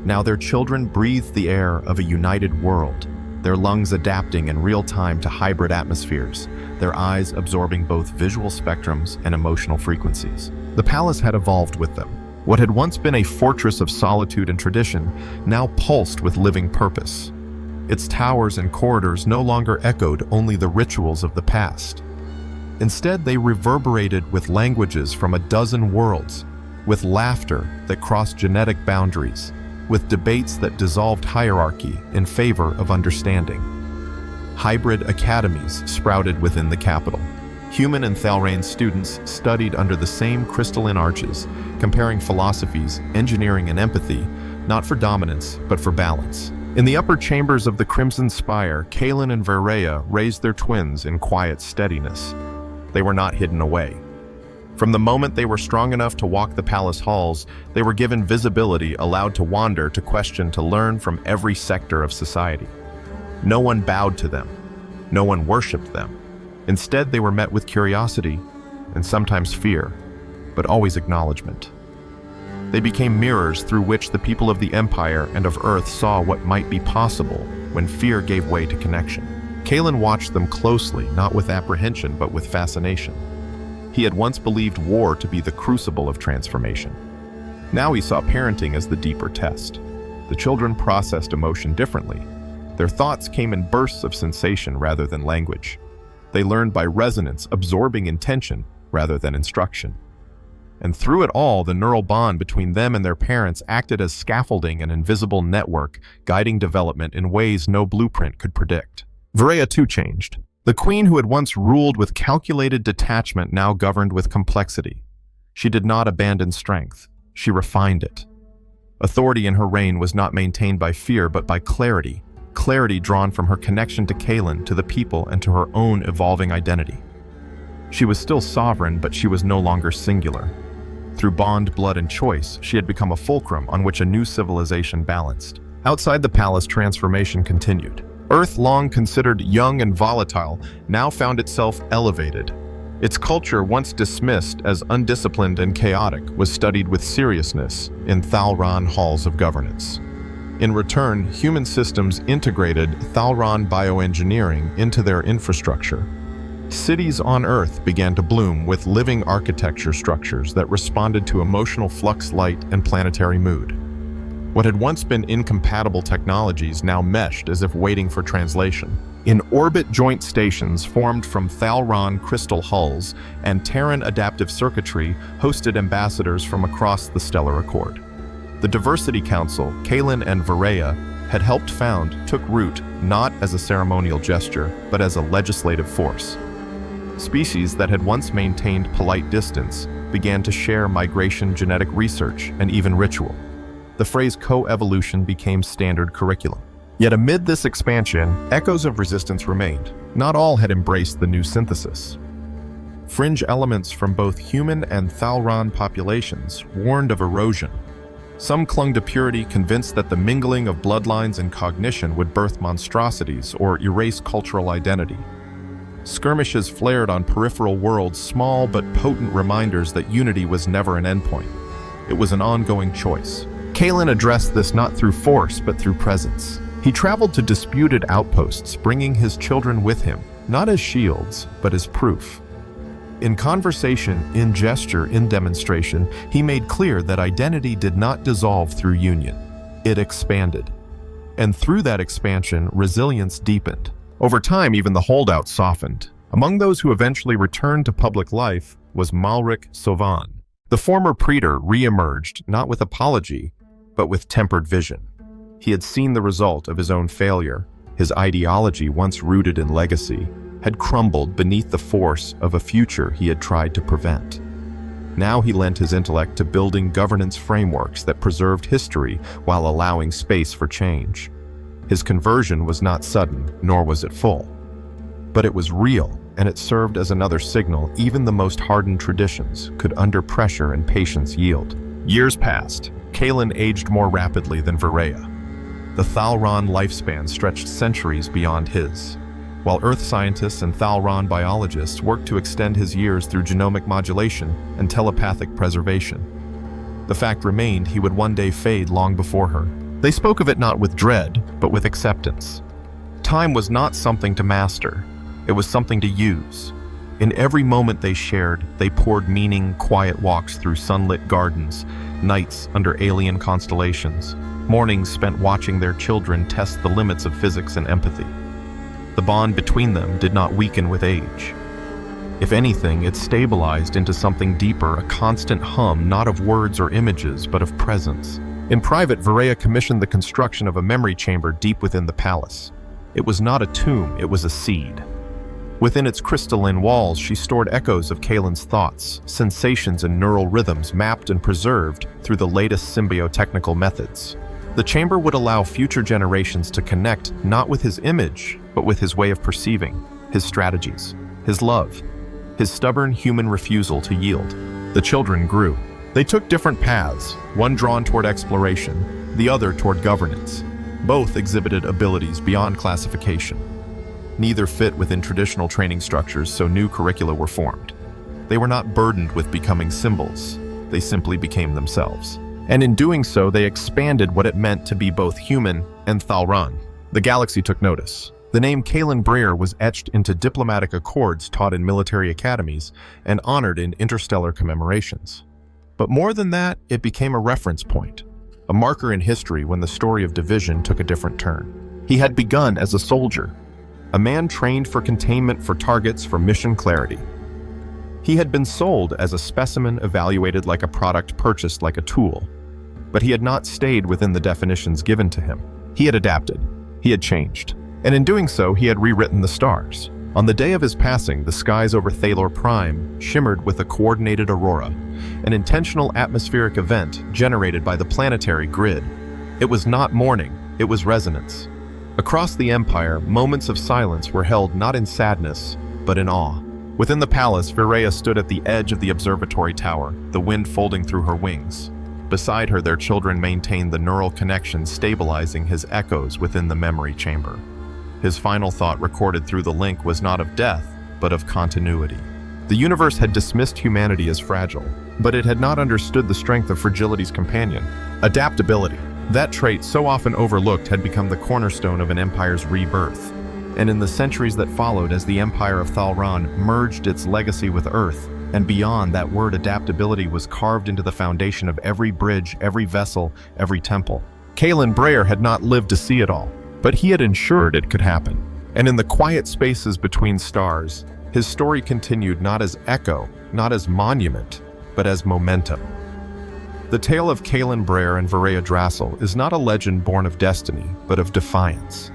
Now their children breathed the air of a united world, their lungs adapting in real time to hybrid atmospheres, their eyes absorbing both visual spectrums and emotional frequencies. The palace had evolved with them. What had once been a fortress of solitude and tradition now pulsed with living purpose. Its towers and corridors no longer echoed only the rituals of the past. Instead, they reverberated with languages from a dozen worlds, with laughter that crossed genetic boundaries, with debates that dissolved hierarchy in favor of understanding. Hybrid academies sprouted within the capital. Human and Thalran students studied under the same crystalline arches, comparing philosophies, engineering, and empathy, not for dominance, but for balance. In the upper chambers of the Crimson Spire, Kalen and Varaya raised their twins in quiet steadiness. They were not hidden away. From the moment they were strong enough to walk the palace halls, they were given visibility, allowed to wander, to question, to learn from every sector of society. No one bowed to them. No one worshipped them. Instead, they were met with curiosity and sometimes fear, but always acknowledgement. They became mirrors through which the people of the Empire and of Earth saw what might be possible when fear gave way to connection. Kalen watched them closely, not with apprehension, but with fascination. He had once believed war to be the crucible of transformation. Now he saw parenting as the deeper test. The children processed emotion differently. Their thoughts came in bursts of sensation rather than language. They learned by resonance, absorbing intention rather than instruction. And through it all, the neural bond between them and their parents acted as scaffolding, an invisible network, guiding development in ways no blueprint could predict. Varaya too changed. The queen who had once ruled with calculated detachment now governed with complexity. She did not abandon strength. She refined it. Authority in her reign was not maintained by fear, but by clarity. Clarity drawn from her connection to Kalen, to the people, and to her own evolving identity. She was still sovereign, but she was no longer singular. Through bond, blood, and choice, she had become a fulcrum on which a new civilization balanced. Outside the palace, transformation continued. Earth, long considered young and volatile, now found itself elevated. Its culture, once dismissed as undisciplined and chaotic, was studied with seriousness in Thalran halls of governance. In return, human systems integrated Thalran bioengineering into their infrastructure. Cities on Earth began to bloom with living architecture structures that responded to emotional flux, light, and planetary mood. What had once been incompatible technologies now meshed as if waiting for translation. In orbit, joint stations formed from Thalran crystal hulls and Terran adaptive circuitry hosted ambassadors from across the stellar accord. The Diversity Council, Kalen and Varaya had helped found, took root not as a ceremonial gesture, but as a legislative force. Species that had once maintained polite distance began to share migration, genetic research, and even ritual. The phrase co-evolution became standard curriculum. Yet amid this expansion, echoes of resistance remained. Not all had embraced the new synthesis. Fringe elements from both human and Thalran populations warned of erosion. Some clung to purity, convinced that the mingling of bloodlines and cognition would birth monstrosities or erase cultural identity. Skirmishes flared on peripheral worlds, small but potent reminders that unity was never an endpoint. It was an ongoing choice. Kalen addressed this not through force, but through presence. He traveled to disputed outposts, bringing his children with him, not as shields, but as proof. In conversation, in gesture, in demonstration, he made clear that identity did not dissolve through union. It expanded. And through that expansion, resilience deepened. Over time, even the holdouts softened. Among those who eventually returned to public life was Malric Sovan. The former praetor re-emerged, not with apology, but with tempered vision. He had seen the result of his own failure. His ideology, once rooted in legacy, had crumbled beneath the force of a future he had tried to prevent. Now he lent his intellect to building governance frameworks that preserved history while allowing space for change. His conversion was not sudden, nor was it full. But it was real, and it served as another signal even the most hardened traditions could under pressure and patience yield. Years passed. Kalen aged more rapidly than Viraya. The Thalron lifespan stretched centuries beyond his, while Earth scientists and Thalron biologists worked to extend his years through genomic modulation and telepathic preservation. The fact remained he would one day fade long before her. They spoke of it not with dread, but with acceptance. Time was not something to master, it was something to use. In every moment they shared, they poured meaning, quiet walks through sunlit gardens, nights under alien constellations, mornings spent watching their children test the limits of physics and empathy. The bond between them did not weaken with age. If anything, it stabilized into something deeper, a constant hum not of words or images, but of presence. In private, Viraya commissioned the construction of a memory chamber deep within the palace. It was not a tomb, it was a seed. Within its crystalline walls, she stored echoes of Kalen's thoughts, sensations and neural rhythms mapped and preserved through the latest symbiotechnical methods. The chamber would allow future generations to connect not with his image, but with his way of perceiving, his strategies, his love, his stubborn human refusal to yield. The children grew. They took different paths, one drawn toward exploration, the other toward governance. Both exhibited abilities beyond classification. Neither fit within traditional training structures, so new curricula were formed. They were not burdened with becoming symbols. They simply became themselves. And in doing so, they expanded what it meant to be both human and Thalron. The galaxy took notice. The name Kalen Breyer was etched into diplomatic accords taught in military academies and honored in interstellar commemorations. But more than that, it became a reference point, a marker in history when the story of division took a different turn. He had begun as a soldier, a man trained for containment, for targets, for mission clarity. He had been sold as a specimen, evaluated like a product, purchased like a tool. But he had not stayed within the definitions given to him. He had adapted. He had changed. And in doing so, he had rewritten the stars. On the day of his passing, the skies over Thalor Prime shimmered with a coordinated aurora, an intentional atmospheric event generated by the planetary grid. It was not mourning, it was resonance. Across the Empire, moments of silence were held not in sadness, but in awe. Within the palace, Viraya stood at the edge of the observatory tower, the wind folding through her wings. Beside her, their children maintained the neural connection, stabilizing his echoes within the memory chamber. His final thought recorded through the link was not of death, but of continuity. The universe had dismissed humanity as fragile, but it had not understood the strength of fragility's companion, adaptability. That trait, so often overlooked, had become the cornerstone of an empire's rebirth. And in the centuries that followed, as the Empire of Thalron merged its legacy with Earth, and beyond, that word adaptability was carved into the foundation of every bridge, every vessel, every temple. Kalen Breyer had not lived to see it all, but he had ensured it could happen. And in the quiet spaces between stars, his story continued not as echo, not as monument, but as momentum. The tale of Kalen Breyer and Viraya Drassel is not a legend born of destiny, but of defiance.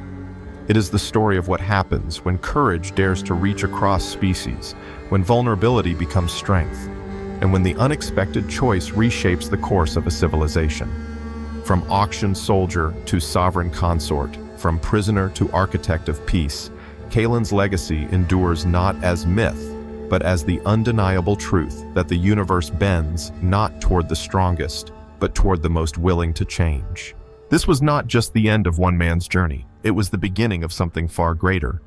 It is the story of what happens when courage dares to reach across species, when vulnerability becomes strength, and when the unexpected choice reshapes the course of a civilization. From auction soldier to sovereign consort, from prisoner to architect of peace, Kalen's legacy endures not as myth, but as the undeniable truth that the universe bends not toward the strongest, but toward the most willing to change. This was not just the end of one man's journey. It was the beginning of something far greater,